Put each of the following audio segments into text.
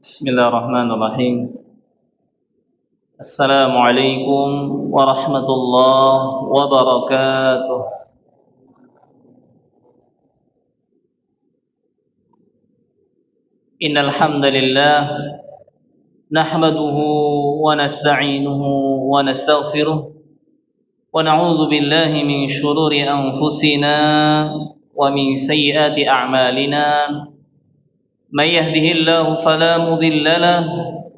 Bismillahirrahmanirrahim. Assalamualaikum warahmatullahi wabarakatuh. Innal hamdalillah nahmaduhu wa nasta'inuhu wa nastaghfiruh wa na'udzu billahi min shururi anfusina wa min sayyiati a'malina. من يهده الله فلا مضل له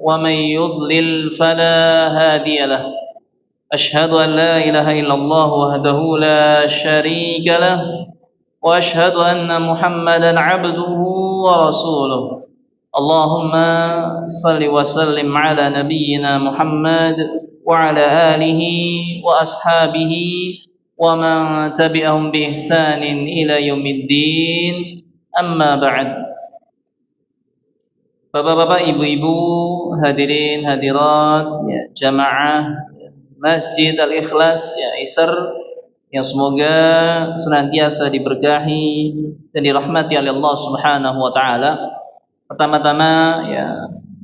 ومن يضلل فلا هادي له أشهد أن لا إله إلا الله وحده لا شريك له وأشهد أن محمدا عبده ورسوله اللهم صل وسلم على نبينا محمد وعلى آله وأصحابه ومن تبعهم بإحسان إلى يوم الدين أما بعد. Bapak-bapak, ibu-ibu, hadirin, hadirat, ya, jamaah Masjid Al-Ikhlas, ya, ISER, yang semoga senantiasa diberkahi dan dirahmati oleh Allah Subhanahu wa taala. Pertama-tama, ya,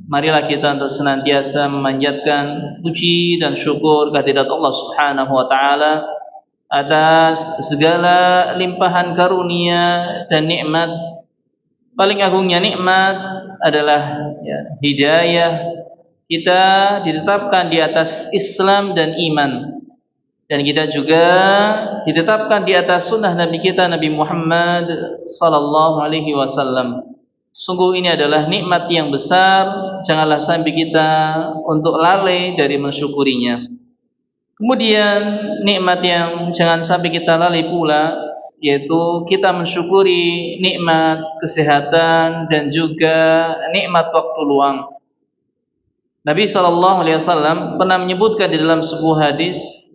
marilah kita untuk senantiasa memanjatkan puji dan syukur kehadirat Allah Subhanahu wa taala atas segala limpahan karunia dan nikmat. Paling agungnya nikmat adalah, ya, hidayah kita ditetapkan di atas Islam dan iman, dan kita juga ditetapkan di atas sunnah Nabi kita Nabi Muhammad sallallahu alaihi wasallam. Sungguh ini adalah nikmat yang besar, janganlah sampai kita untuk lalai dari mensyukurinya. Kemudian nikmat yang jangan sampai kita lalai pula, yaitu kita mensyukuri nikmat kesehatan dan juga nikmat waktu luang. Nabi SAW pernah menyebutkan di dalam sebuah hadis,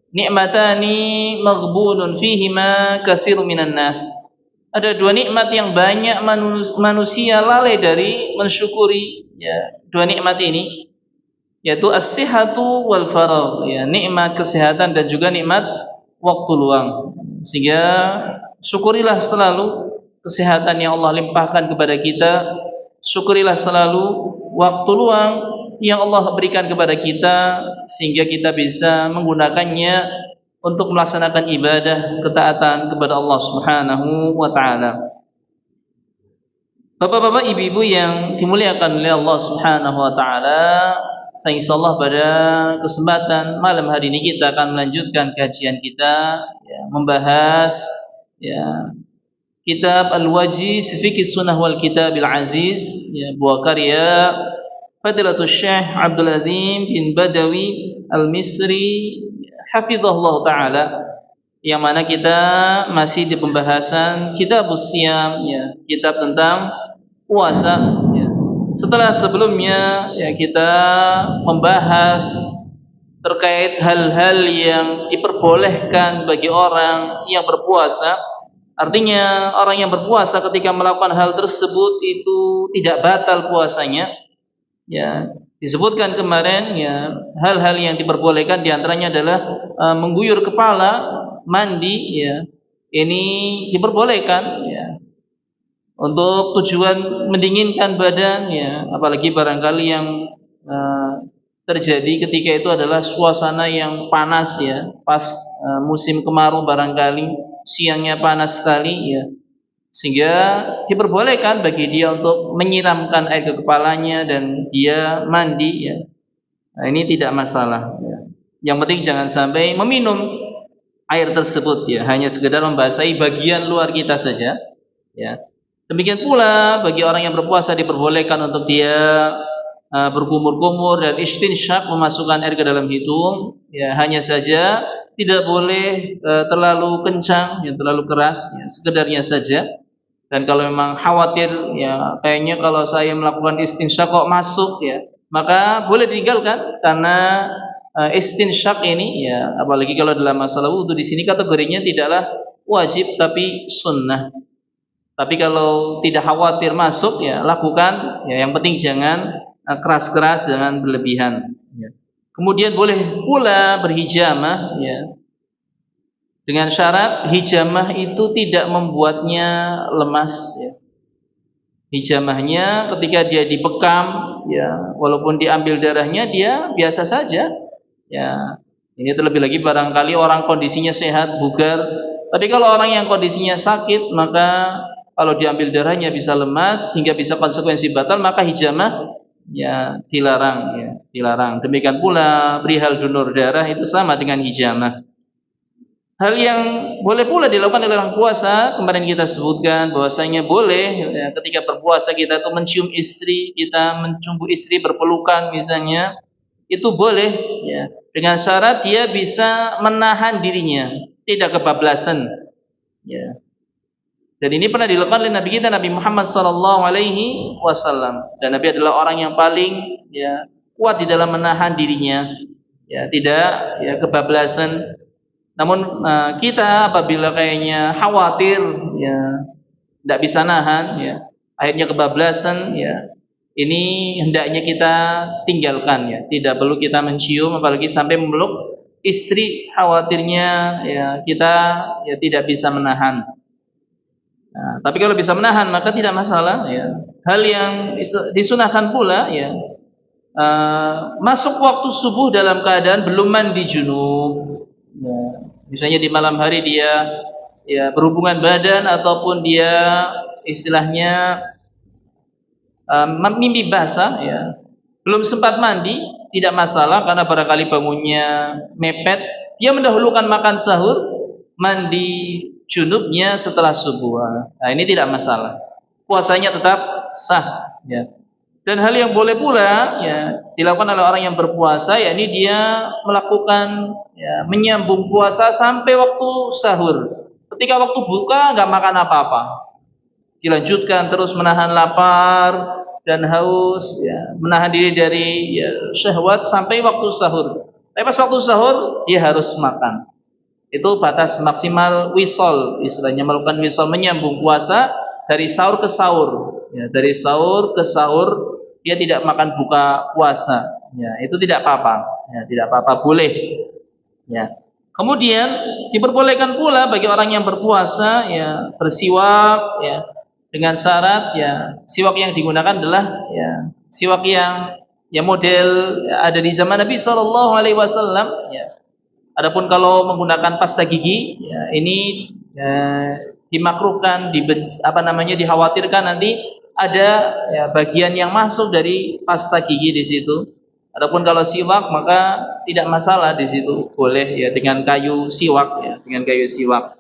nikmatani maghbunun fihima katsirun minan nas. Ada dua nikmat yang banyak manusia lalai dari mensyukuri, ya, dua nikmat ini, yaitu as-sihhatu wal faragh, ya, nikmat kesehatan dan juga nikmat waktu luang. Sehingga syukurilah selalu kesehatan yang Allah limpahkan kepada kita, syukurilah selalu waktu luang yang Allah berikan kepada kita, sehingga kita bisa menggunakannya untuk melaksanakan ibadah ketaatan kepada Allah Subhanahu wa taala. Bapak-bapak, ibu-ibu yang dimuliakan oleh Allah Subhanahu wa taala, insyaallah pada kesempatan malam hari ini kita akan melanjutkan kajian kita, ya, membahas, ya, kitab Al-Wajiz Fiqh Sunnah wal Kitabil Aziz, ya, buah karya Fadilatul Syekh Abdul Azim bin Badawi Al-Misri hafizahullah taala, yang mana kita masih di pembahasan Kitabus Shiyam, ya, kitab tentang puasa, ya. Setelah sebelumnya, ya, kita membahas terkait hal-hal yang diperbolehkan bagi orang yang berpuasa. Artinya orang yang berpuasa ketika melakukan hal tersebut itu tidak batal puasanya. Ya, disebutkan kemarin, ya, hal-hal yang diperbolehkan diantaranya adalah mengguyur kepala, mandi, ya, ini diperbolehkan, ya, untuk tujuan mendinginkan badan, ya, apalagi barangkali yang terjadi ketika itu adalah suasana yang panas, ya, pas musim kemarau barangkali siangnya panas sekali, ya, sehingga diperbolehkan bagi dia untuk menyiramkan air ke kepalanya dan dia mandi, ya. Nah, ini tidak masalah, ya. Yang penting jangan sampai meminum air tersebut, ya, hanya sekedar membasahi bagian luar kita saja, ya. Demikian pula bagi orang yang berpuasa diperbolehkan untuk dia berkumur-kumur dan istinsyak, memasukkan air ke dalam hidung, ya, hanya saja tidak boleh terlalu kencang, ya, terlalu keras, ya, sekedarnya saja. Dan kalau memang khawatir, ya, kayaknya kalau saya melakukan istinsyak kok masuk, ya, maka boleh ditinggalkan, karena istinsyak ini, ya, apalagi kalau dalam masalah wudu, di sini kategorinya tidaklah wajib tapi sunnah. Tapi kalau tidak khawatir masuk, ya, lakukan, ya, yang penting jangan keras-keras, jangan berlebihan, ya. Kemudian boleh pula berhijamah, ya, dengan syarat hijamah itu tidak membuatnya lemas, ya. Hijamahnya ketika dia dibekam, ya, walaupun diambil darahnya dia biasa saja. Ya, ini terlebih lagi barangkali orang kondisinya sehat, bugar. Tapi kalau orang yang kondisinya sakit, maka kalau diambil darahnya bisa lemas sehingga bisa konsekuensi batal, maka hijamah ya dilarang, ya, dilarang. Demikian pula perihal donor darah itu sama dengan hijamah. Hal yang boleh pula dilakukan oleh orang puasa, kemarin kita sebutkan bahwasanya boleh ya, ketika berpuasa kita tuh mencium istri, kita mencium istri berpelukan misalnya, itu boleh ya, dengan syarat dia bisa menahan dirinya, tidak kebablasan ya. Dan ini pernah dilakukan oleh Nabi kita Nabi Muhammad SAW. Dan Nabi adalah orang yang paling ya kuat di dalam menahan dirinya, ya tidak ya kebablasan. Namun kita apabila kayaknya khawatir, ya tidak bisa nahan, ya akhirnya kebablasan, ya ini hendaknya kita tinggalkan, ya tidak perlu kita mencium, apalagi sampai memeluk istri, khawatirnya ya kita ya tidak bisa menahan. Nah, tapi kalau bisa menahan maka tidak masalah, ya. Hal yang disunahkan pula, ya masuk waktu subuh dalam keadaan belum mandi junub. Ya, misalnya di malam hari dia ya berhubungan badan ataupun dia istilahnya mimpi basah, ya belum sempat mandi, tidak masalah karena barangkali bangunnya mepet, dia mendahulukan makan sahur, mandi junubnya setelah subuh. Nah, ini tidak masalah, puasanya tetap sah, ya. Dan hal yang boleh pula ya dilakukan oleh orang yang berpuasa, yakni dia melakukan ya, menyambung puasa sampai waktu sahur. Ketika waktu buka nggak makan apa-apa, dilanjutkan terus menahan lapar dan haus, ya, menahan diri dari ya, syahwat sampai waktu sahur. Tapi pas waktu sahur dia harus makan. Itu batas maksimal wisol, istilahnya melakukan wisol, menyambung puasa dari sahur ke sahur. Ya, dari sahur ke sahur dia tidak makan buka puasa, ya itu tidak apa-apa, ya tidak apa-apa, boleh, ya. Kemudian diperbolehkan pula bagi orang yang berpuasa, ya bersiwak, ya dengan syarat, ya siwak yang digunakan adalah ya siwak yang ya model ya, ada di zaman Nabi SAW, ya. Adapun kalau menggunakan pasta gigi, ya ini ya, dimakruhkan, dikhawatirkan nanti ada ya, bagian yang masuk dari pasta gigi di situ. Adapun kalau siwak maka tidak masalah di situ, boleh ya dengan kayu siwak, ya dengan kayu siwak.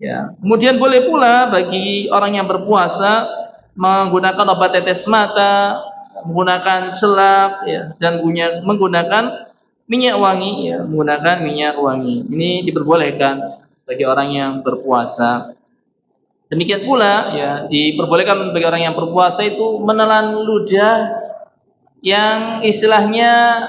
Ya. Kemudian boleh pula bagi orang yang berpuasa menggunakan obat tetes mata, menggunakan celak, ya dan menggunakan minyak wangi, ya menggunakan minyak wangi. Ini diperbolehkan bagi orang yang berpuasa. Demikian pula ya diperbolehkan bagi orang yang berpuasa itu menelan ludah yang istilahnya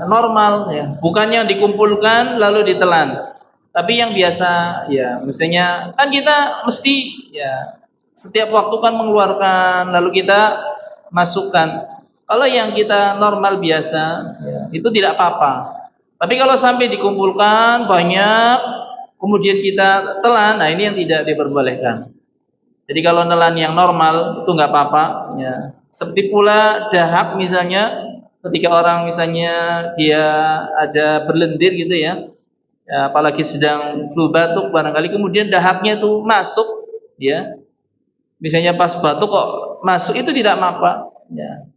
normal, ya bukannya yang dikumpulkan lalu ditelan, tapi yang biasa, ya misalnya kan kita mesti ya setiap waktu kan mengeluarkan lalu kita masukkan. Kalau yang kita normal biasa, ya, itu tidak apa-apa. Tapi kalau sampai dikumpulkan banyak kemudian kita telan, nah ini yang tidak diperbolehkan. Jadi kalau nelan yang normal itu nggak apa-apa, ya. Seperti pula dahak misalnya, ketika orang misalnya dia ada berlendir gitu ya, ya apalagi sedang flu batuk barangkali, kemudian dahaknya itu masuk, ya. Misalnya pas batuk kok masuk, itu tidak apa-apa, ya.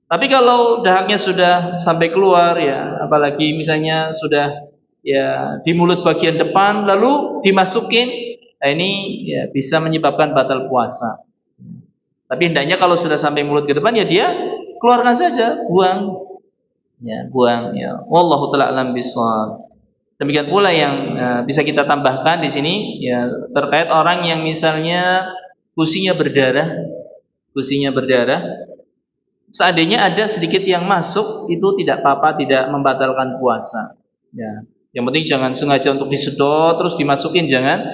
Tapi kalau dahaknya sudah sampai keluar, ya apalagi misalnya sudah ya di mulut bagian depan lalu dimasukin, nah ini ya bisa menyebabkan batal puasa. Tapi hendaknya kalau sudah sampai mulut ke depan ya dia keluarkan saja, buang. Ya, buang ya. Wallahu taala alam bishawab. Demikian pula yang bisa kita tambahkan di sini ya terkait orang yang misalnya gusinya berdarah. Seandainya ada sedikit yang masuk, itu tidak apa-apa, tidak membatalkan puasa. Ya. Yang penting jangan sengaja untuk disedot terus dimasukin, jangan.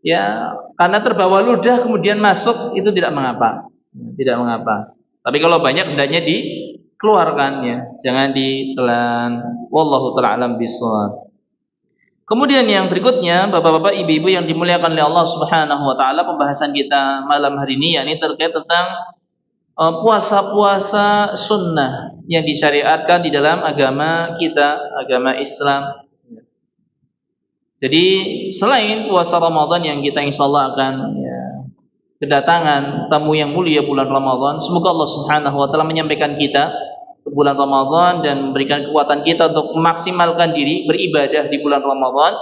Ya, karena terbawa ludah kemudian masuk, itu tidak mengapa. Tidak mengapa. Tapi kalau banyak hendaknya dikeluarkan, ya, jangan ditelan. Wallahu taala alam bishawab. Kemudian yang berikutnya, bapak-bapak, ibu-ibu yang dimuliakan oleh Allah Subhanahu wa taala, pembahasan kita malam hari ini yakni terkait tentang puasa-puasa sunnah yang disyariatkan di dalam agama kita, agama Islam. Jadi selain puasa Ramadan yang kita insyaallah akan kedatangan tamu yang mulia bulan Ramadan, semoga Allah Subhanahu wa taala menyampaikan kita ke bulan Ramadan dan memberikan kekuatan kita untuk memaksimalkan diri beribadah di bulan Ramadan.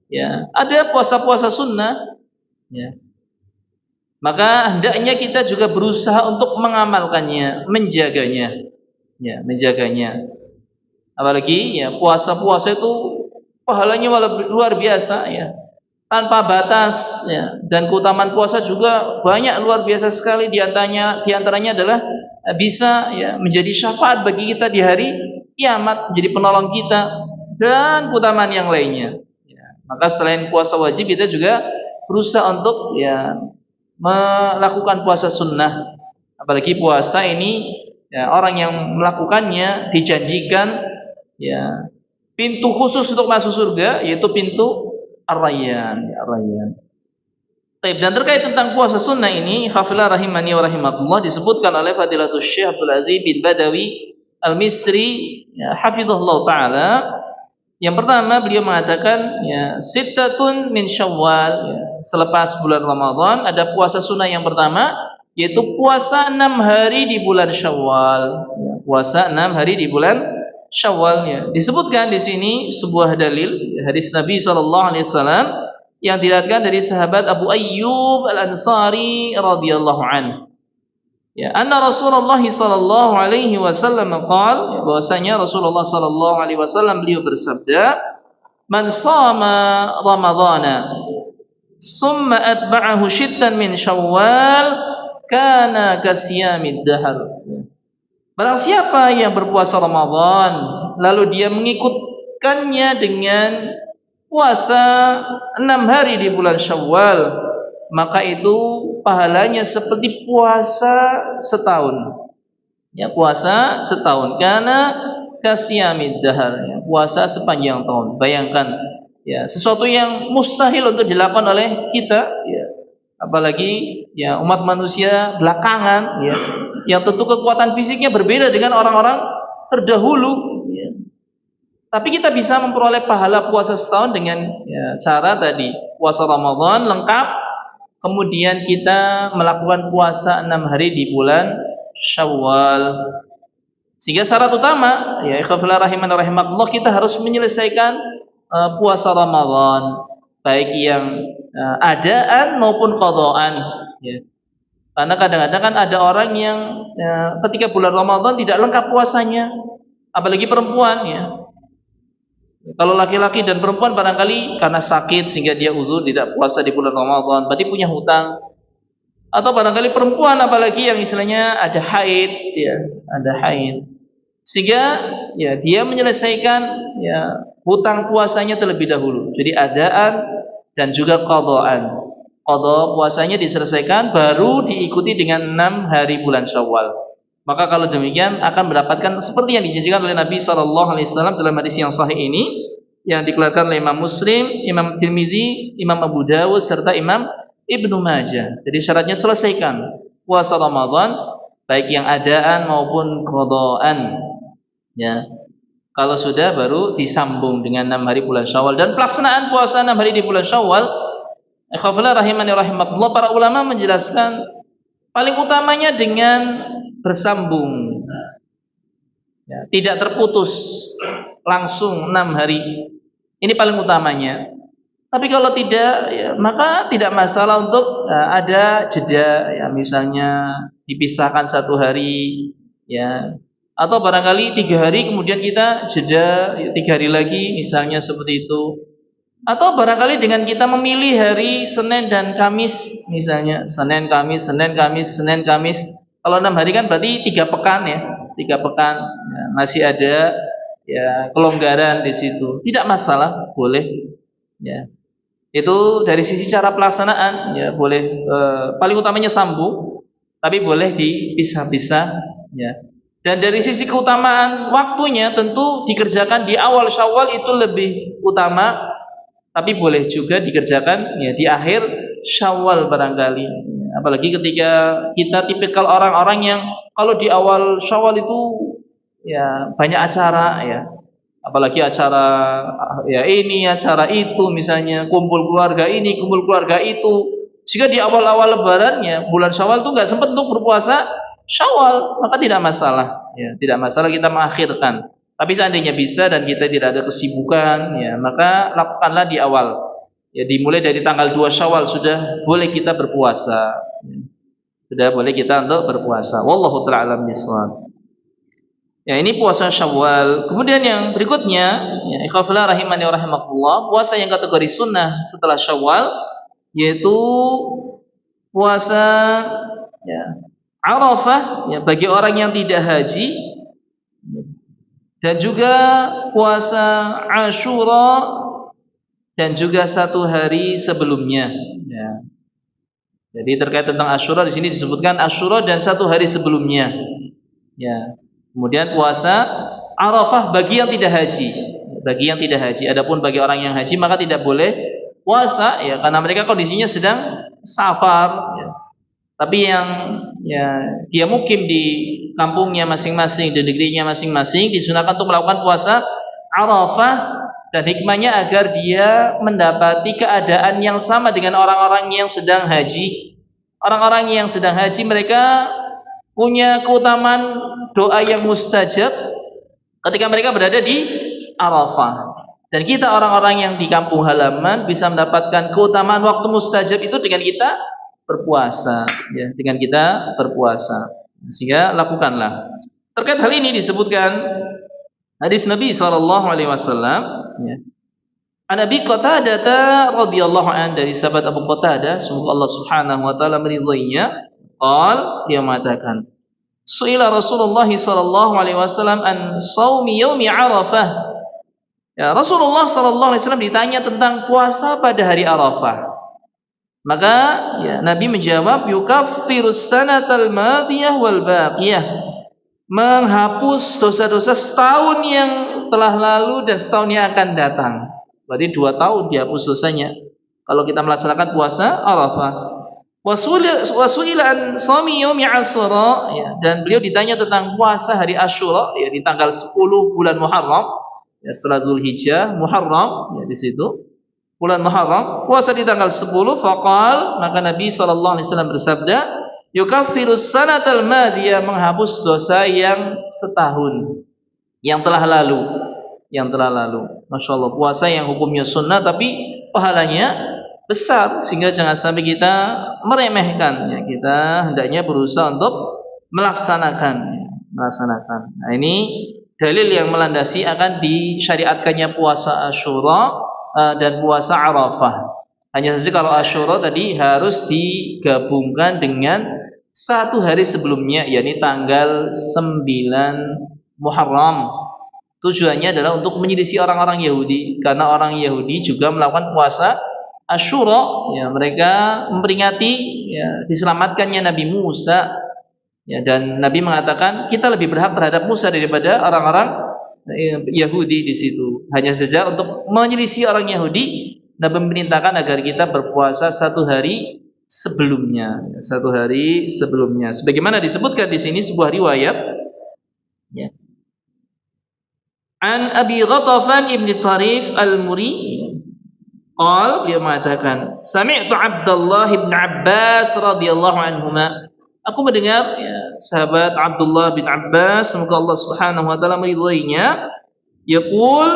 Ya, ada puasa-puasa sunnah, ya. Maka hendaknya kita juga berusaha untuk mengamalkannya, menjaganya, ya, menjaganya. Apalagi ya puasa-puasa itu pahalanya luar biasa, ya, tanpa batas, ya. Dan keutamaan puasa juga banyak, luar biasa sekali. Di antaranya adalah bisa ya menjadi syafaat bagi kita di hari kiamat, menjadi penolong kita, dan keutamaan yang lainnya. Ya. Maka selain puasa wajib, kita juga berusaha untuk ya melakukan puasa sunnah. Apalagi puasa ini ya, orang yang melakukannya dijanjikan ya pintu khusus untuk masuk surga, yaitu pintu Ar-Rayyan, ya, Ar-Rayyan. Dan terkait tentang puasa sunnah ini, hafizah rahimani wa rahimakumullah, disebutkan oleh Fadilatul Syekh Abdul Aziz bin Badawi Al-Misri, ya, hafizahullah taala. Yang pertama beliau mengatakan ya sittatun min Syawal, ya, selepas bulan Ramadan ada puasa sunnah yang pertama, yaitu puasa 6 hari di bulan Syawal, ya, puasa 6 hari di bulan Syawal, ya. Disebutkan di sini sebuah dalil hadis Nabi SAW yang diriwayatkan dari sahabat Abu Ayyub Al-Ansari radhiyallahu anhu. Ya, anna Rasulullah sallallahu alaihi wasallam qaal, ya, bahwasanya Rasulullah sallallahu alaihi wasallam beliau bersabda, "Man shama Ramadhana, summa atba'ahu shittan min Syawal, kana kasiyamid dahr." Barang siapa yang berpuasa Ramadan lalu dia mengikutkannya dengan puasa 6 hari di bulan Syawal, maka itu pahalanya seperti puasa setahun. Ya, puasa setahun. Karena kasiyamid dahar, ya, puasa sepanjang tahun. Bayangkan, ya, sesuatu yang mustahil untuk dilakukan oleh kita, ya, apalagi ya umat manusia belakangan, ya, yang tentu kekuatan fisiknya berbeda dengan orang-orang terdahulu. Tapi kita bisa memperoleh pahala puasa setahun dengan ya, cara tadi puasa Ramadan lengkap, kemudian kita melakukan puasa 6 hari di bulan Syawal. Sehingga syarat utama ya ikhwafillah rahiman rahimakumullah, kita harus menyelesaikan puasa Ramadan, baik yang adaan maupun qadaan, ya. Karena kadang-kadang kan ada orang yang ketika bulan Ramadan tidak lengkap puasanya, apalagi perempuan, ya. Kalau laki-laki dan perempuan barangkali karena sakit sehingga dia uzur tidak puasa di bulan Ramadan, berarti punya hutang. Atau barangkali perempuan apalagi yang istilahnya ada haid, ya, ada haid. Sehingga ya dia menyelesaikan ya hutang puasanya terlebih dahulu. Jadi adaan dan juga qadaan. Qada puasanya diselesaikan baru diikuti dengan 6 hari bulan Syawal. Maka kalau demikian akan mendapatkan seperti yang dijanjikan oleh Nabi SAW dalam hadis yang sahih ini, yang dikeluarkan oleh Imam Muslim, Imam Tirmidzi, Imam Abu Dawud serta Imam Ibnu Majah. Jadi syaratnya selesaikan puasa Ramadan baik yang adaan maupun qadaan. Ya. Kalau sudah baru disambung dengan 6 hari bulan Syawal, dan pelaksanaan puasa 6 hari di bulan Syawal, ikhwafillah rahimani rahimakumullah, para ulama menjelaskan paling utamanya dengan bersambung, ya, tidak terputus langsung 6 hari. Ini paling utamanya. Tapi kalau tidak, ya, maka tidak masalah untuk ada jeda, ya, misalnya dipisahkan 1 hari, ya, atau barangkali 3 hari kemudian kita jeda, ya, 3 hari lagi, misalnya seperti itu. Atau barangkali dengan kita memilih hari Senin dan Kamis, misalnya Senin Kamis, Senin Kamis, Senin Kamis. Kalau 6 hari kan berarti 3 pekan, ya, 3 pekan, ya, masih ada ya kelonggaran di situ. Tidak masalah, boleh, ya. Itu dari sisi cara pelaksanaan, ya, boleh paling utamanya sambung, tapi boleh dipisah-pisah, ya. Dan dari sisi keutamaan waktunya tentu dikerjakan di awal Syawal itu lebih utama, tapi boleh juga dikerjakan ya di akhir Syawal barangkali. Apalagi ketika kita tipikal orang-orang yang kalau di awal Syawal itu ya banyak acara ya. Apalagi acara ya ini, acara itu, misalnya kumpul keluarga ini, kumpul keluarga itu. Jika di awal-awal lebarannya bulan Syawal itu nggak sempat untuk berpuasa Syawal, maka tidak masalah. Ya, tidak masalah kita mengakhirkan. Tapi seandainya bisa dan kita tidak ada kesibukan, ya maka lakukanlah di awal. Ya, dimulai dari tanggal 2 Syawal sudah boleh kita berpuasa. Sudah boleh kita untuk berpuasa. Wallahu ta'ala alam bishawab. Ya, ini puasa Syawal. Kemudian yang berikutnya, ya ikhwafillah rahimani wa rahimakumullah, puasa yang kategori sunnah setelah Syawal yaitu puasa ya Arafah ya bagi orang yang tidak haji, dan juga puasa Asyura dan juga satu hari sebelumnya ya. Jadi terkait tentang Asyura di sini disebutkan Asyura dan satu hari sebelumnya ya. Kemudian puasa Arafah bagi yang tidak haji. Bagi yang tidak haji. Adapun bagi orang yang haji maka tidak boleh puasa ya karena mereka kondisinya sedang safar ya. Tapi yang ya dia mukim di kampungnya masing-masing, di negerinya masing-masing, disunahkan untuk melakukan puasa Arafah, dan hikmahnya agar dia mendapati keadaan yang sama dengan orang-orang yang sedang haji. Orang-orang yang sedang haji mereka punya keutamaan doa yang mustajab ketika mereka berada di Arafah. Dan kita orang-orang yang di kampung halaman bisa mendapatkan keutamaan waktu mustajab itu dengan kita berpuasa ya, dengan kita berpuasa. Sehingga lakukanlah. Terkait hal ini disebutkan hadis Nabi sallallahu alaihi wasallam ya. An Abi Qatadah radhiyallahu an, dari sahabat Abu Qatadah, semoga Allah Subhanahu wa taala meridhoinya, dia mengatakan, Su'ila Rasulullah sallallahu alaihi wasallam an shaumi yaumi Arafah. Ya, Rasulullah sallallahu alaihi wasallam ditanya tentang puasa pada hari Arafah. Maka ya, Nabi menjawab, yukaffirus sanatal madiyah wal baqiyah, menghapus dosa-dosa setahun yang telah lalu dan setahun yang akan datang. Berarti 2 tahun dihapus dosanya kalau kita melaksanakan puasa Arafah. Wasu'ila an shaumi yaumi Asyura ya, dan beliau ditanya tentang puasa hari Asyura ya, di tanggal 10 bulan Muharram ya, setelah Zulhijjah, Muharram ya, di situ bulan Muharram, puasa di tanggal 10. Faqal, maka Nabi sallallahu alaihi wasallam bersabda, yukaffirus sanatal madiyah, menghapus dosa yang setahun yang telah lalu, Masya Allah, puasa yang hukumnya sunnah tapi pahalanya besar, sehingga jangan sampai kita meremehkan ya. Kita hendaknya berusaha untuk melaksanakan. Nah, ini dalil yang melandasi akan disyariatkannya puasa Asyura dan puasa Arafah. Hanya saja kalau Asyura tadi harus digabungkan dengan satu hari sebelumnya, yakni tanggal 9 Muharram. Tujuannya adalah untuk menyelisih orang-orang Yahudi, karena orang Yahudi juga melakukan puasa Asyura ya, mereka memperingati ya, diselamatkannya Nabi Musa ya, dan Nabi mengatakan kita lebih berhak terhadap Musa daripada orang-orang Yahudi di situ. Hanya saja untuk menyelisih orang Yahudi, Nabi memerintahkan agar kita berpuasa satu hari sebelumnya. Sebagaimana disebutkan di sini sebuah riwayat. Ya. An Abi Ghatafan ibn Tarif al-Muri, dia mengatakan, Sami'tu Abdullah ibn Abbas radhiyallahu anhuma. Aku mendengar ya, sahabat Abdullah bin Abbas, semoga Allah Subhanahu wa taala meridhoinya, yaqul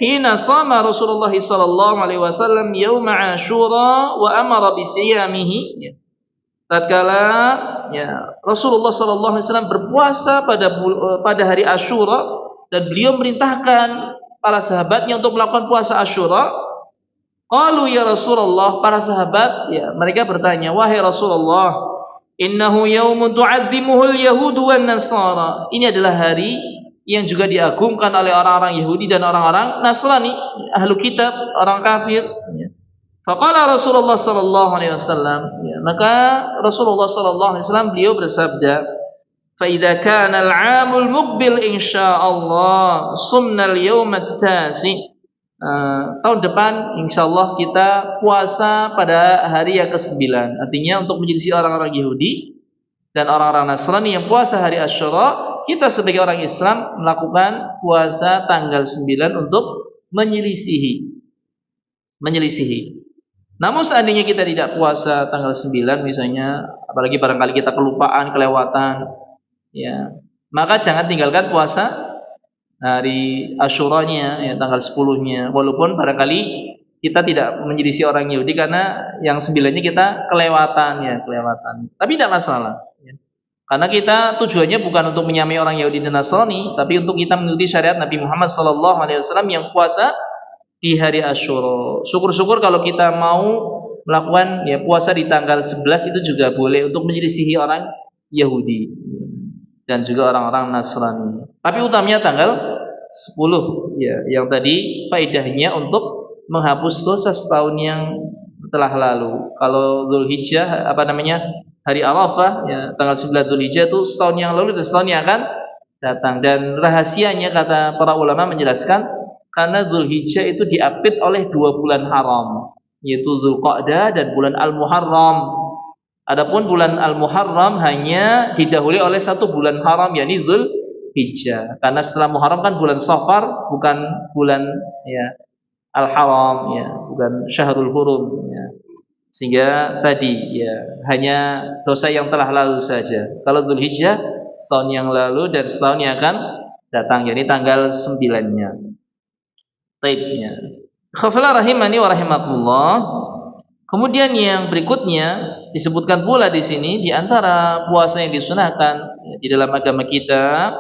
hina shama Rasulullah sallallahu alaihi wasallam yaum Asyura wa amara bi siyamihi. Tatkala ya, Rasulullah sallallahu alaihi wasallam berpuasa pada hari Asyura dan beliau merintahkan para sahabatnya untuk melakukan puasa Asyura. Qalu ya Rasulullah, para sahabat ya, mereka bertanya, wahai Rasulullah, innahu yaumun tu'azzimuhul yahudu wan nasara. Ini adalah hari yang juga diagungkan oleh orang-orang Yahudi dan orang-orang Nasrani, ahlu kitab, orang kafir. Faqala Rasulullah sallallahu alaihi wasallam, maka Rasulullah sallallahu alaihi wasallam beliau bersabda, fa idza kana al-'amul muqbil insyaallah sumna al-yawm at-tasi. tahun depan insyaallah kita puasa pada hari yang ke-9. Artinya untuk menyelisih orang-orang Yahudi dan orang-orang Nasrani yang puasa hari Asyura, kita sebagai orang Islam melakukan puasa tanggal 9 untuk menyelisihi. Namun seandainya kita tidak puasa tanggal 9 misalnya, apalagi barangkali kita kelewatan, ya, maka jangan tinggalkan puasa hari Asyuranya, ya, tanggal 10-nya. Walaupun barangkali kita tidak menyelisih orang Yahudi karena yang 9-nya kita kelewatan. Tapi tidak masalah. Ya. Karena kita tujuannya bukan untuk menyamai orang Yahudi dan Nasrani, tapi untuk kita mengikuti syariat Nabi Muhammad SAW yang puasa di hari Asyura. Syukur-syukur kalau kita mau melakukan ya puasa di tanggal 11 itu juga boleh untuk menyelisihi orang Yahudi dan juga orang-orang Nasrani. Tapi utamanya tanggal 10 ya, yang tadi faedahnya untuk menghapus dosa setahun yang telah lalu. Kalau Zulhijjah hari Arafah ya, tanggal 9 Zulhijjah itu setahun yang lalu dan setahun yang akan datang. Dan rahasianya kata para ulama menjelaskan karena Zulhijjah itu diapit oleh 2 bulan haram, yaitu Zulqa'dah dan bulan Al-Muharram. Adapun bulan Al-Muharram hanya didahului oleh 1 bulan haram, yakni Zulhijjah. Karena setelah Muharram kan bulan Safar, bukan bulan ya Al-Haram, ya, bukan Syahrul Hurum. Ya. Sehingga tadi ya hanya dosa yang telah lalu saja. Kalau Zulhijjah setahun yang lalu dan setahun yang akan datang, yakni tanggal 9-nya. Taibnya. Khafala rahimani wa rahimakumullah. Kemudian yang berikutnya disebutkan pula di sini di antara puasa yang disunahkan ya, di dalam agama kita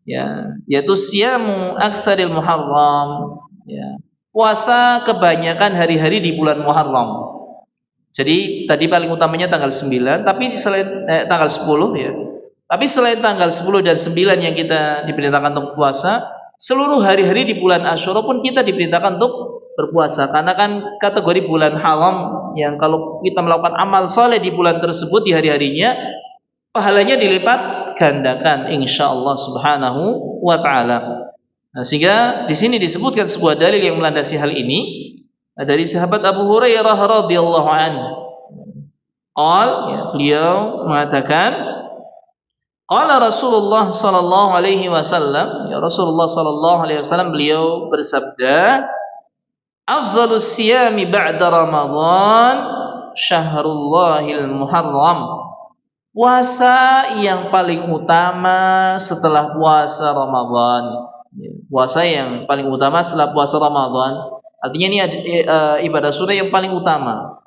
ya, yaitu siyamu aksaril Muharram ya. Puasa kebanyakan hari-hari di bulan Muharram. Jadi tadi paling utamanya tanggal 9, tapi selain tanggal 10 ya. Tapi selain tanggal 10 dan 9 yang kita diperintahkan untuk puasa, seluruh hari-hari di bulan Asyura pun kita diperintahkan untuk berpuasa, karena kan kategori bulan haram yang kalau kita melakukan amal soleh di bulan tersebut di hari-harinya pahalanya dilipat gandakan insyaallah subhanahu wa ta'ala. Nah, sehingga di sini disebutkan sebuah dalil yang melandasi hal ini dari sahabat Abu Hurairah radhiyallahu anhu. Beliau mengatakan qala Rasulullah sallallahu alaihi wasallam, ya Rasulullah sallallahu alaihi wasallam beliau bersabda, afdhalus siyami ba'da Ramadan syahrullahil Muharram. Puasa yang paling utama setelah puasa Ramadan. Puasa yang paling utama setelah puasa Ramadan. Artinya ini ibadah sunnah yang paling utama.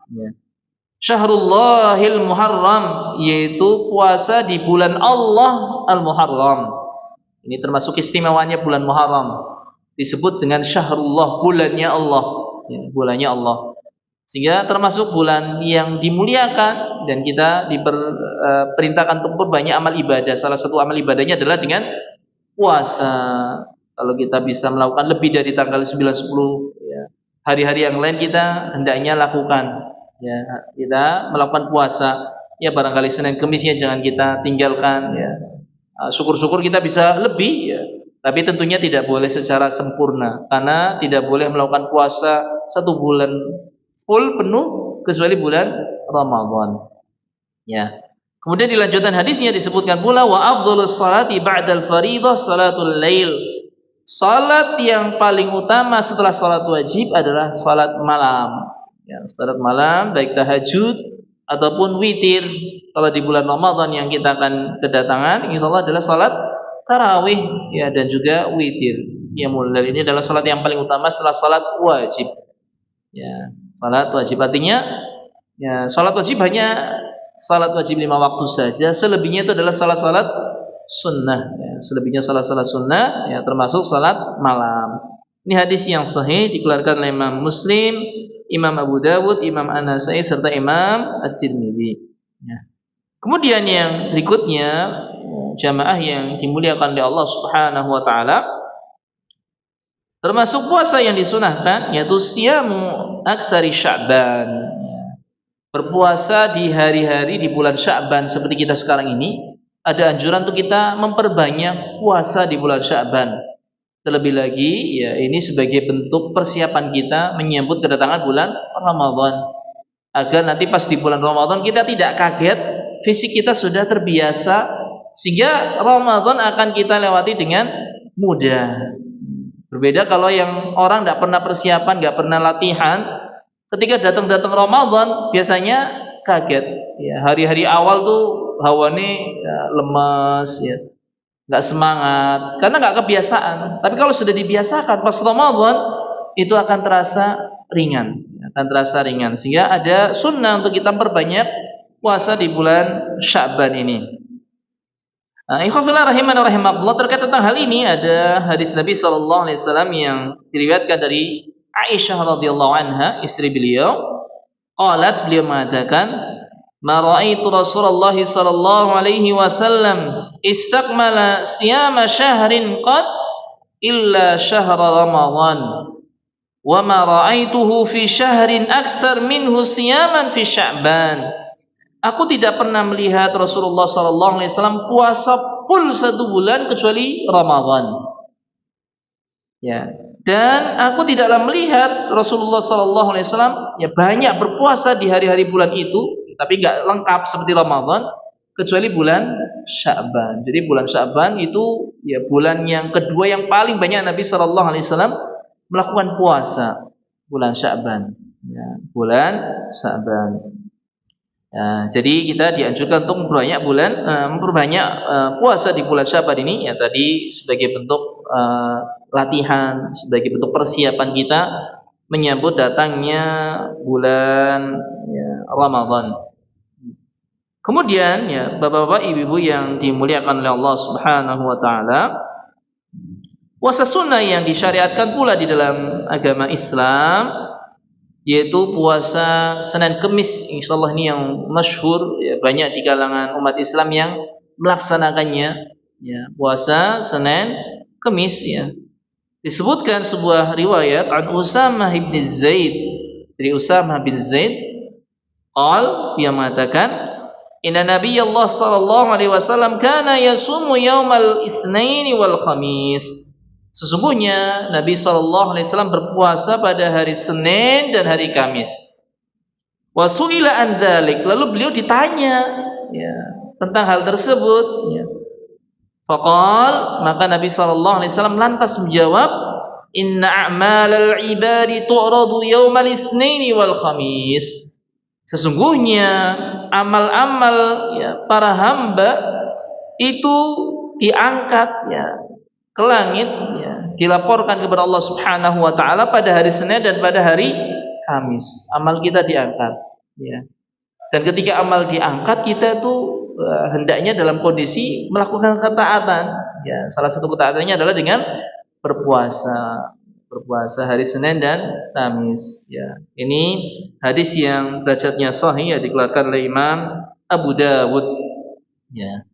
Syahrullahil Muharram, yaitu puasa di bulan Allah Al-Muharram. Ini termasuk istimewanya bulan Muharram. Disebut dengan syahrullah, bulannya Allah, ya, bulannya Allah. Sehingga termasuk bulan yang dimuliakan dan kita diperintahkan untuk berbanyak amal ibadah. Salah satu amal ibadahnya adalah dengan puasa. Kalau kita bisa melakukan lebih dari tanggal 9, 10 ya, hari-hari yang lain kita hendaknya lakukan ya, kita melakukan puasa ya, barangkali Senin Kemisnya jangan kita tinggalkan ya. Syukur-syukur kita bisa lebih ya. Tapi tentunya tidak boleh secara sempurna, karena tidak boleh melakukan puasa 1 bulan full penuh kecuali bulan Ramadan. Ya. Kemudian di lanjutan hadisnya disebutkan pula wa afdhalus salati ba'dal fariidhah salatul lail. Salat yang paling utama setelah salat wajib adalah salat malam. Ya, salat malam baik tahajud ataupun witir. Kalau di bulan Ramadan yang kita akan kedatangan insyaallah adalah salat tarawih ya, dan juga witir. Ya, mulai ini adalah salat yang paling utama setelah salat wajib. Ya, salat wajib artinya ya, salat wajib hanya salat wajib 5 waktu saja. Selebihnya itu adalah salat-salat sunnah. Ya, selebihnya salat-salat sunnah ya, termasuk salat malam. Ini hadis yang sahih dikeluarkan oleh Imam Muslim, Imam Abu Dawud, Imam An-Nasai serta Imam At-Tirmidzi. Ya. Kemudian yang berikutnya jamaah yang dimuliakan oleh Allah Subhanahu wa taala, termasuk puasa yang disunahkan yaitu siyamu aksari Sya'ban. Berpuasa di hari-hari di bulan Sya'ban seperti kita sekarang ini, ada anjuran untuk kita memperbanyak puasa di bulan Sya'ban. Terlebih lagi ya ini sebagai bentuk persiapan kita menyambut kedatangan bulan Ramadan. Agar nanti pas di bulan Ramadan kita tidak kaget, fisik kita sudah terbiasa sehingga Ramadan akan kita lewati dengan mudah. Berbeda kalau yang orang tidak pernah persiapan, nggak pernah latihan, ketika datang Ramadan biasanya kaget. Ya, hari-hari awal tuh hawane ya, lemes, ya, nggak semangat, karena nggak kebiasaan. Tapi kalau sudah dibiasakan pas Ramadan itu akan terasa ringan, akan terasa ringan. Sehingga ada sunnah untuk kita perbanyak puasa di bulan Sya'ban ini. Ikhwafillah rahimana rahimakumullah, terkait tentang hal ini ada hadis Nabi sallallahu alaihi wasallam yang diriwayatkan dari Aisyah radhiyallahu anha, istri beliau. Beliau mengatakan, "Ma ra'aitu Rasulullah sallallahu alaihi wasallam istakmala siyama syahrin qad illa syahra Ramadan. Wa ma ra'aituhu fi syahrin aktsar minhu siyaman fi Sya'ban." Aku tidak pernah melihat Rasulullah sallallahu alaihi wasallam puasa full 1 bulan kecuali Ramadan. Ya. Dan aku tidaklah melihat Rasulullah sallallahu alaihi wasallam ya banyak berpuasa di hari-hari bulan itu, tapi enggak lengkap seperti Ramadan kecuali bulan Sya'ban. Jadi bulan Sya'ban itu ya bulan yang kedua yang paling banyak Nabi sallallahu alaihi wasallam melakukan puasa, bulan Sya'ban. Ya, bulan Sya'ban. Ya, jadi kita dianjurkan untuk memperbanyak puasa di bulan Sya'ban ini ya tadi sebagai bentuk latihan, sebagai bentuk persiapan kita menyambut datangnya bulan ya, Ramadan. Kemudian ya bapak-bapak, ibu-ibu yang dimuliakan oleh Allah Subhanahu wa taala, puasa sunnah yang disyariatkan pula di dalam agama Islam yaitu puasa Senin Kemis. Insyaallah ini yang masyhur ya, banyak di kalangan umat Islam yang melaksanakannya ya, puasa Senin Kemis ya. Disebutkan sebuah riwayat an Usamah bin Zaid, dari Usamah bin Zaid dia mengatakan, inna Nabiyallah sallallahu alaihi wasallam kana yasumu yaumal Itsnain wal Khamis. Sesungguhnya Nabi sallallahu alaihi wasallam berpuasa pada hari Senin dan hari Kamis. Wa su'ila an dzalik, lalu beliau ditanya ya tentang hal tersebut ya. Faqal, maka Nabi sallallahu alaihi wasallam lantas menjawab, inna a'malal ibadi tu'radu yaumal Itsnain wal Khamis. Sesungguhnya amal-amal ya para hamba itu diangkat ya ke langit ya, dilaporkan kepada Allah Subhanahu wa taala pada hari Senin dan pada hari Kamis. Amal kita diangkat ya. Dan ketika amal diangkat, kita tuh hendaknya dalam kondisi melakukan ketaatan ya. Salah satu ketaatannya adalah dengan berpuasa hari Senin dan Kamis ya. Ini hadis yang derajatnya sahih ya, dikeluarkan oleh Imam Abu Dawud ya.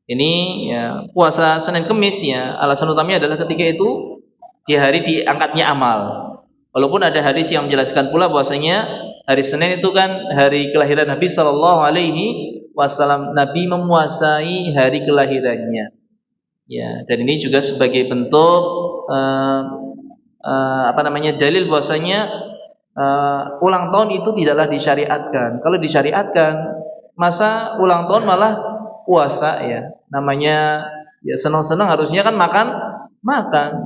Ini ya puasa Senin Kemis ya, alasan utamanya adalah ketika itu di hari diangkatnya amal. Walaupun ada hadis yang menjelaskan pula bahwasanya hari Senin itu kan hari kelahiran Nabi sallallahu alaihi wasallam. Nabi memuasai hari kelahirannya. Ya, dan ini juga sebagai bentuk dalil bahwasanya ulang tahun itu tidaklah disyariatkan. Kalau disyariatkan, masa ulang tahun malah puasa ya. Namanya ya senang-senang, harusnya kan makan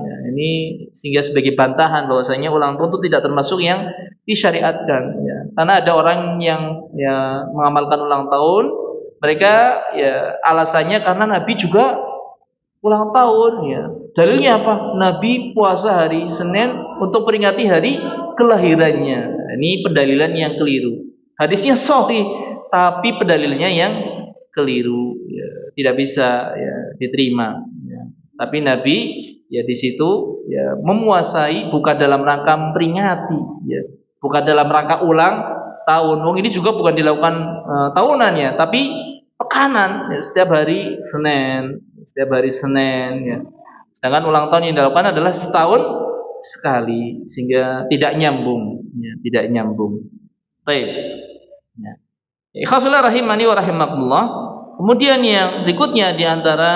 ya. Ini sehingga sebagai bantahan bahwasanya ulang tahun itu tidak termasuk yang disyariatkan ya. Karena ada orang yang ya mengamalkan ulang tahun, mereka ya alasannya karena Nabi juga ulang tahun ya. Dalilnya apa? Nabi puasa hari Senin untuk peringati hari kelahirannya. Ini pendalilan yang keliru. Hadisnya sahih tapi pendalilannya yang keliru ya, tidak bisa ya diterima ya. Tapi Nabi ya di situ ya memuasai bukan dalam rangka memperingati ya, bukan dalam rangka ulang tahun. Ini juga bukan dilakukan tahunan ya, tapi pekanan ya, setiap hari Senin ya. Sedangkan ulang tahun yang dilakukan adalah setahun sekali, sehingga tidak nyambung ya, Baik ya. Ikhwafillah rahimani wa rahimakumullah. Kemudian yang berikutnya di antara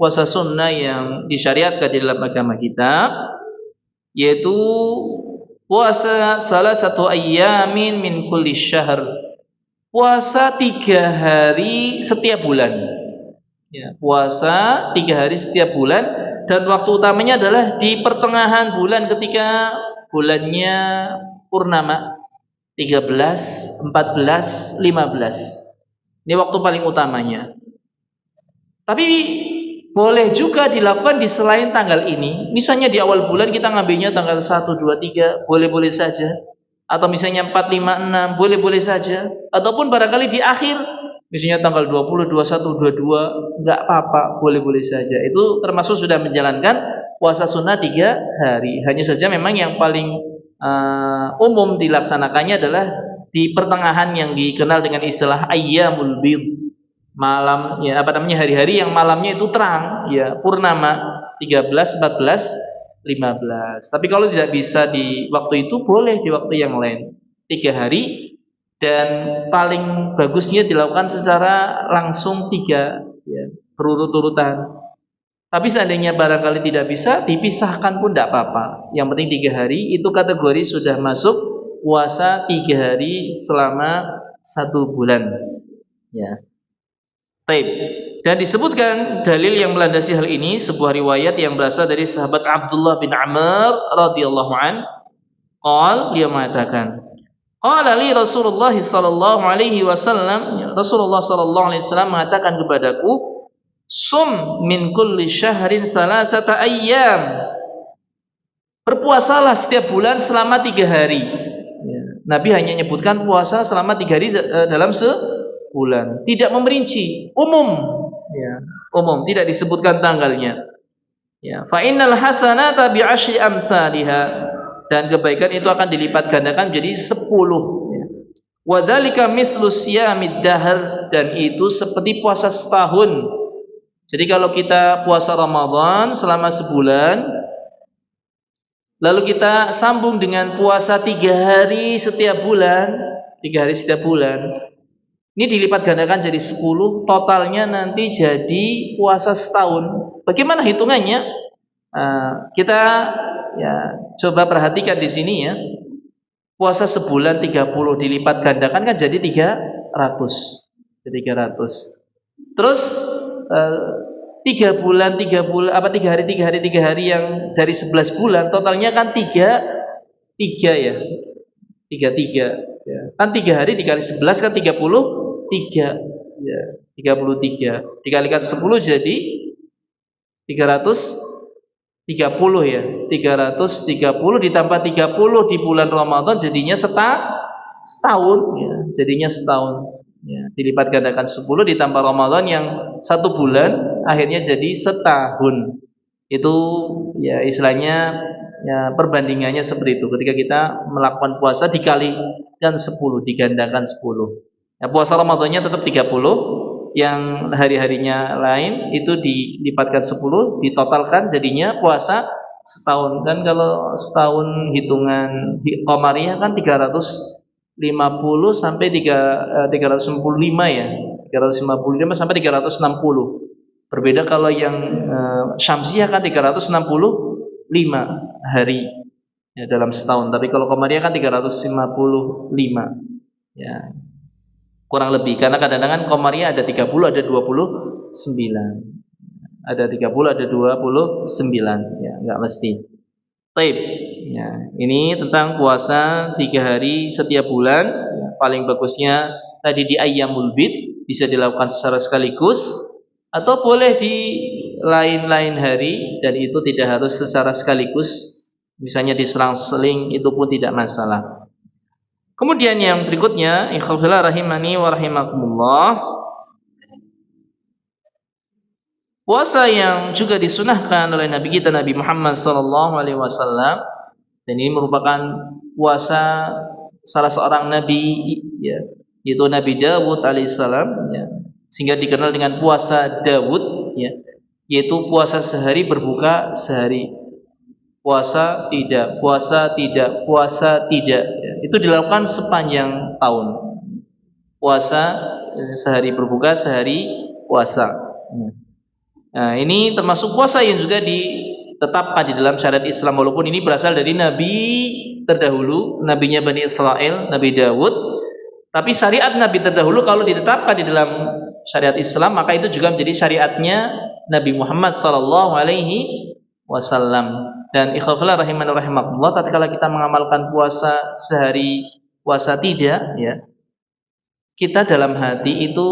puasa sunnah yang disyariatkan di dalam agama kita, yaitu puasa salah satu ayyamin min kulli syahr, puasa 3 hari setiap bulan. Ya, puasa 3 hari setiap bulan, dan waktu utamanya adalah di pertengahan bulan ketika bulannya purnama, 13, 14, 15. Ini waktu paling utamanya. Tapi boleh juga dilakukan di selain tanggal ini. Misalnya di awal bulan kita ngambilnya tanggal 1, 2, 3, boleh-boleh saja. Atau misalnya 4, 5, 6, boleh-boleh saja. Ataupun barangkali di akhir, misalnya tanggal 20, 21, 22, enggak apa-apa, boleh-boleh saja. Itu termasuk sudah menjalankan puasa sunnah 3 hari. Hanya saja memang yang paling umum dilaksanakannya adalah di pertengahan yang dikenal dengan istilah ayyamul bid. Malam, ya apa namanya, hari-hari yang malamnya itu terang, ya purnama, 13, 14, 15. Tapi kalau tidak bisa di waktu itu, boleh di waktu yang lain. 3 hari, dan paling bagusnya dilakukan secara langsung 3, ya, berurut-urutan. Tapi seandainya barangkali tidak bisa, dipisahkan pun tidak apa-apa. Yang penting 3 hari itu kategori sudah masuk puasa 3 hari selama 1 bulan. Ya. Baik. Dan disebutkan dalil yang melandasi hal ini, sebuah riwayat yang berasal dari sahabat Abdullah bin Amr radhiyallahu an. Dia mengatakan, qala li Rasulullah sallallahu alaihi wasallam, Rasulullah sallallahu alaihi wasallam mengatakan kepadaku, sum min kulli syahrin salasata ayyam. Berpuasalah setiap bulan selama 3 hari. Ya. Nabi hanya menyebutkan puasa selama 3 hari dalam sebulan, tidak memerinci, umum, ya, umum, tidak disebutkan tanggalnya. Ya, fa innal hasanata bi'ashri amsalha, dan kebaikan itu akan dilipat gandakan menjadi 10. Ya. Wa dzalika mislu siyamid dahr, dan itu seperti puasa setahun. Jadi kalau kita puasa Ramadan selama sebulan, lalu kita sambung dengan puasa 3 hari setiap bulan, 3 hari setiap bulan, ini dilipat gandakan jadi 10, totalnya nanti jadi puasa setahun. Bagaimana hitungannya? Kita ya coba perhatikan di sini ya. Puasa sebulan 30 dilipat gandakan kan jadi 300. Jadi 300. Terus 3 hari yang dari 11 bulan, totalnya kan 3 ya. 33 ya. Kan 3 hari dikali 11 kan 33 ya, 33 dikalikan 10 jadi 330 ya. 330 ditambah 30 di bulan Ramadan jadinya setahun ya, jadinya setahun. Ya, dilipat gandakan 10 ditambah Ramadan yang 1 bulan, akhirnya jadi setahun. Itu ya istilahnya, ya perbandingannya seperti itu. Ketika kita melakukan puasa dikalikan 10, digandakan 10. Ya, puasa Ramadannya tetap 30, yang hari-harinya lain itu dilipatkan 10, ditotalkan jadinya puasa setahun. Dan kalau setahun hitungan Qamariyah kan 350 sampai 355 ya. 355 sampai 360. Berbeda kalau yang Syamsiyah kan 365 hari ya, dalam setahun. Tapi kalau Qamariyah kan 355 ya, kurang lebih. Karena kadang-kadang Qamariyah ada 30, ada 29. Ada 30, ada 29 ya, enggak mesti. Baik. Ya, ini tentang puasa 3 hari setiap bulan. Ya, paling bagusnya tadi di ayyamul bid, bisa dilakukan secara sekaligus atau boleh di lain-lain hari, dan itu tidak harus secara sekaligus. Misalnya diselang-seling, itu pun tidak masalah. Kemudian yang berikutnya, ikhwafillah rahimani wa rahimakumullah, puasa yang juga disunahkan oleh Nabi kita Nabi Muhammad SAW, dan ini merupakan puasa salah seorang nabi ya, yaitu Nabi Dawud alaihissalam ya, sehingga dikenal dengan puasa Dawud ya, yaitu puasa sehari berbuka sehari, puasa tidak, puasa tidak, puasa tidak ya. Itu dilakukan sepanjang tahun, puasa sehari berbuka sehari puasa ya. Nah, ini termasuk puasa yang juga ditetapkan di dalam syariat Islam, walaupun ini berasal dari nabi terdahulu, nabinya Bani Israel, Nabi Dawud. Tapi syariat nabi terdahulu kalau ditetapkan di dalam syariat Islam, maka itu juga menjadi syariatnya Nabi Muhammad sallallahu alaihi wasallam. Dan ikhwafillah rahimani rahimakumullah, tatkala kita mengamalkan puasa sehari, puasa tidak, ya, kita dalam hati itu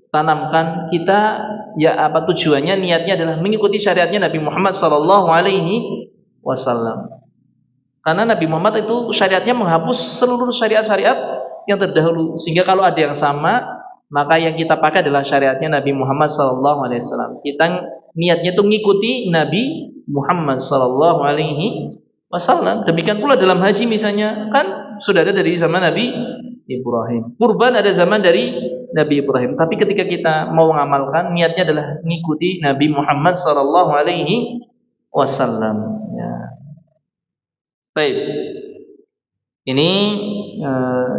tanamkan kita, ya, apa tujuannya, niatnya adalah mengikuti syariatnya Nabi Muhammad sallallahu alaihi wasallam. Karena Nabi Muhammad itu syariatnya menghapus seluruh syariat-syariat yang terdahulu, sehingga kalau ada yang sama, maka yang kita pakai adalah syariatnya Nabi Muhammad sallallahu alaihi wasallam. Kita niatnya itu mengikuti Nabi Muhammad sallallahu alaihi wasallam. Demikian pula dalam haji misalnya, kan sudah ada dari zaman Nabi Ibrahim. Kurban ada zaman dari Nabi Ibrahim. Tapi ketika kita mau mengamalkan, niatnya adalah mengikuti Nabi Muhammad sallallahu alaihi wasallam. Ya. Baik. Ini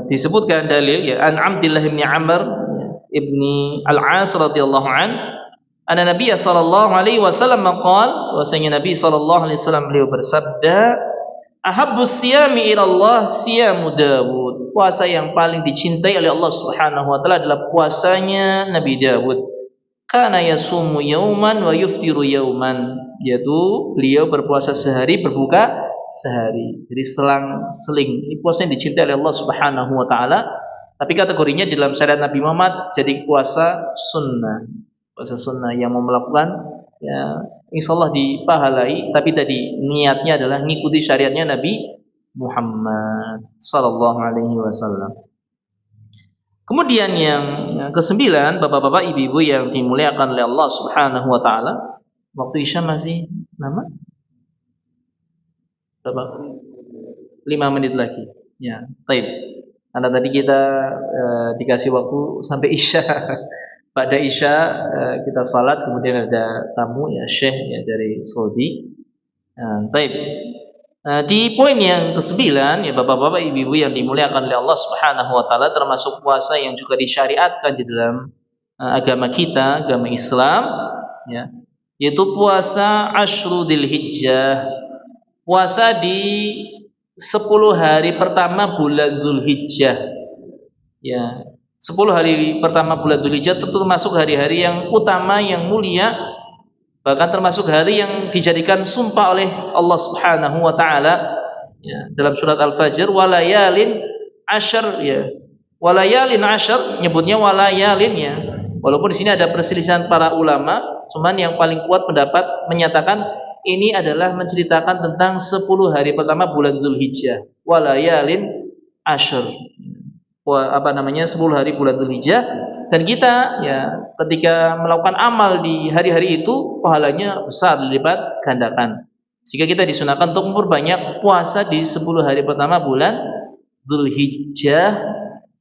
disebutkan dalil, ya, an Abdullah bin Amr ibni Al-As radhiyallahu an, anna Nabiy sallallahu alaihi wasallam qala, bahwasanya Nabi sallallahu alaihi wasallam beliau bersabda, ahabbus siyami ila Allah siyamu Dawud. Puasa yang paling dicintai oleh Allah Subhanahu wa taala adalah puasanya Nabi Dawud. Kana yasumu yauman wa yuftiru yauman, yaitu beliau berpuasa sehari, berbuka sehari. Jadi selang-seling. Ini puasa yang dicintai oleh Allah Subhanahu wa taala. Tapi kategorinya di dalam syariat Nabi Muhammad jadi puasa sunnah. Puasa sunnah yang mau melakukan, ya, insyaallah dipahalai, tapi tadi niatnya adalah mengikuti syariatnya Nabi Muhammad sallallahu alaihi wasallam. Kemudian yang kesembilan, bapak-bapak, ibu-ibu yang dimuliakan oleh Allah Subhanahu wa taala, waktu Isya masih lama? Berapa? 5 menit lagi. Ya, baik. Karena tadi kita dikasih waktu sampai Isya. Pada Isya kita salat, kemudian ada tamu, ya, Syekh, ya, dari Saudi. Baik. Di poin yang ke-9, ya, bapak-bapak, ibu-ibu yang dimuliakan oleh Allah Subhanahu wa taala, termasuk puasa yang juga disyariatkan di dalam agama kita, agama Islam, ya, yaitu puasa Ashru Dzulhijjah. Puasa di 10 hari pertama bulan Dzulhijjah. Ya, 10 hari pertama bulan Dzulhijjah itu termasuk hari-hari yang utama, yang mulia, bahkan termasuk hari yang dijadikan sumpah oleh Allah Subhanahu wa taala, ya, dalam surat Al-Fajr, walayalin asyr, ya. Walayalin asyr, nyebutnya walayalin, ya. Walaupun di sini ada perselisihan para ulama, cuman yang paling kuat pendapat menyatakan ini adalah menceritakan tentang 10 hari pertama bulan Dzulhijjah. Walayalin asyr. 10 hari bulan Dzulhijjah, dan kita, ya, ketika melakukan amal di hari-hari itu pahalanya besar, dilipat gandakan. Sehingga kita disunahkan untuk memperbanyak puasa di 10 hari pertama bulan Dzulhijjah.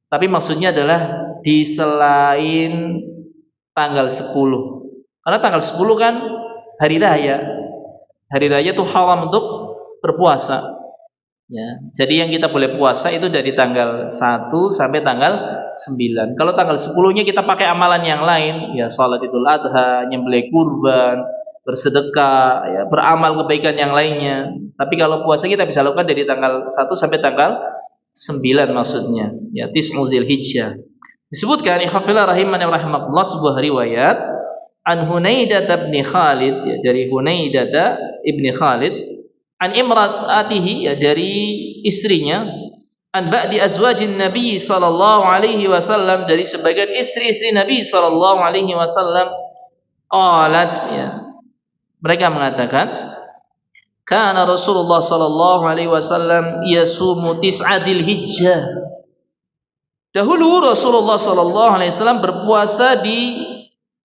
Tapi maksudnya adalah di selain tanggal 10. Karena tanggal 10 kan hari raya. Hari raya itu haram untuk berpuasa. Ya, jadi yang kita boleh puasa itu dari tanggal 1 sampai tanggal 9. Kalau tanggal 10-nya kita pakai amalan yang lain, ya, salat Idul Adha, nyembelih kurban, bersedekah, ya, beramal kebaikan yang lainnya. Tapi kalau puasa kita bisa lakukan dari tanggal 1 sampai tanggal 9 maksudnya, ya, Tis'ul Dzulhijjah. Disebutkan ikhwafillah rahimani rahimakumullah sebuah riwayat an Hunaidah bin Khalid, ya, dari Hunaidah ibni Khalid, an imra'atihi, ya, dari istrinya, an ba'di azwajin Nabi sallallahu alaihi wasallam, dari sebagian istri-istri Nabi sallallahu alaihi wasallam, qalat, ya, mereka mengatakan, kana Rasulullah sallallahu alaihi wasallam yasumu tis'adil hijjah. Dahulu Rasulullah sallallahu alaihi wasallam berpuasa di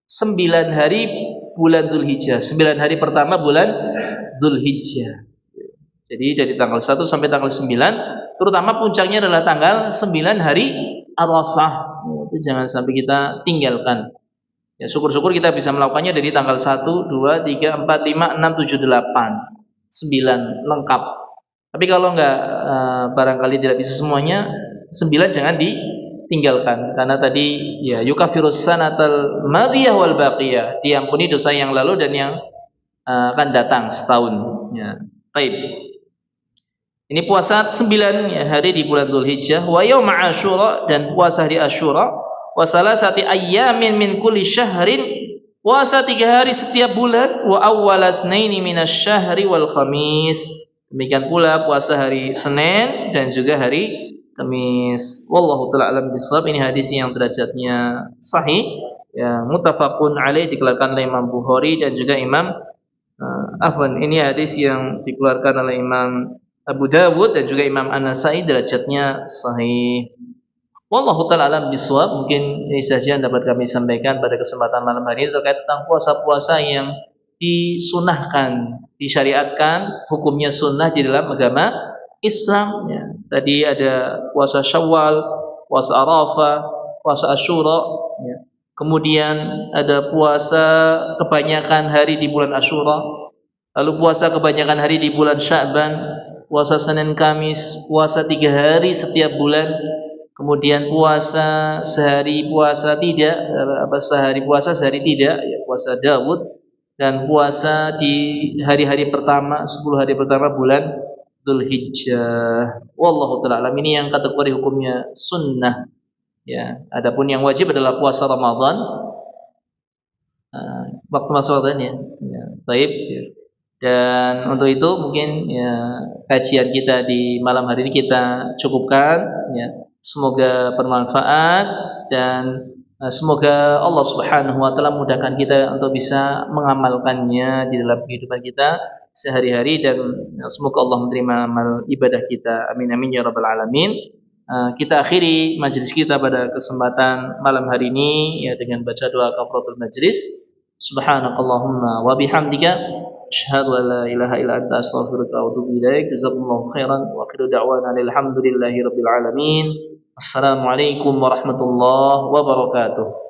9 hari bulan Dzulhijjah, 9 hari pertama bulan Dzulhijjah. Jadi dari tanggal 1 sampai tanggal 9, terutama puncaknya adalah tanggal 9 hari Arafah. Itu jangan sampai kita tinggalkan. Ya, syukur-syukur kita bisa melakukannya dari tanggal 1, 2, 3, 4, 5, 6, 7, 8, 9 lengkap. Tapi kalau enggak, barangkali tidak bisa semuanya, 9 jangan tinggalkan, karena tadi ya yukafirus sanatal madiyah wal baqiyah, diampuni dosa yang lalu dan yang akan datang setahun. Ya. Baik. Ini puasa 9 ya, hari di bulan Dzulhijjah, wa yaum Asyura, dan puasa di Asyura, wa salasati ayyamin min kulli syahrin, puasa 3 hari setiap bulan, wa awwalasnaini minasy-syahri wal khamis. Demikian pula puasa hari Senin dan juga hari Kamis. Wallahu taala alam bisawab. Ini hadis yang derajatnya sahih, ya, muttafaqun alaih, dikeluarkan oleh Imam Bukhari dan juga Imam ini hadis yang dikeluarkan oleh Imam Abu Dawud dan juga Imam An-Nasai, derajatnya sahih. Wallahu taala alam bisawab. Mungkin ini saja yang dapat kami sampaikan pada kesempatan malam hari ini terkait tentang puasa-puasa yang disunahkan, disyariatkan, hukumnya sunnah di dalam agama Islam. Ya. Tadi ada puasa Syawal, puasa Arafah, puasa Asyura. Ya. Kemudian ada puasa kebanyakan hari di bulan Asyura, lalu puasa kebanyakan hari di bulan Sya'ban, puasa Senin Kamis, puasa 3 hari setiap bulan, kemudian puasa sehari puasa tidak, sehari puasa sehari tidak, ya, puasa Daud, dan puasa di hari-hari pertama, 10 hari pertama bulan Dzulhijjah. Wallahu ta'ala alam. Ini yang kategori hukumnya sunnah. Ya, adapun yang wajib adalah puasa Ramadan, waktu masuk Ramadan, ya. Ya, baik. Dan untuk itu mungkin ya, kajian kita di malam hari ini kita cukupkan. Ya. Semoga bermanfaat dan semoga Allah Subhanahu wa taala mudahkan kita untuk bisa mengamalkannya di dalam kehidupan kita sehari-hari, dan semoga Allah menerima amal ibadah kita. Amin amin ya rabbal alamin. Kita akhiri majelis kita pada kesempatan malam hari ini ya dengan baca doa kafaratul majlis. Subhanakallahumma wa bihamdika asyhadu an la ilaha illa anta astaghfiruka wa atubu ilaik. Jazakumullahu khairan wa akhiru da'wana alhamdulillahi rabbil alamin. Assalamualaikum warahmatullahi wabarakatuh.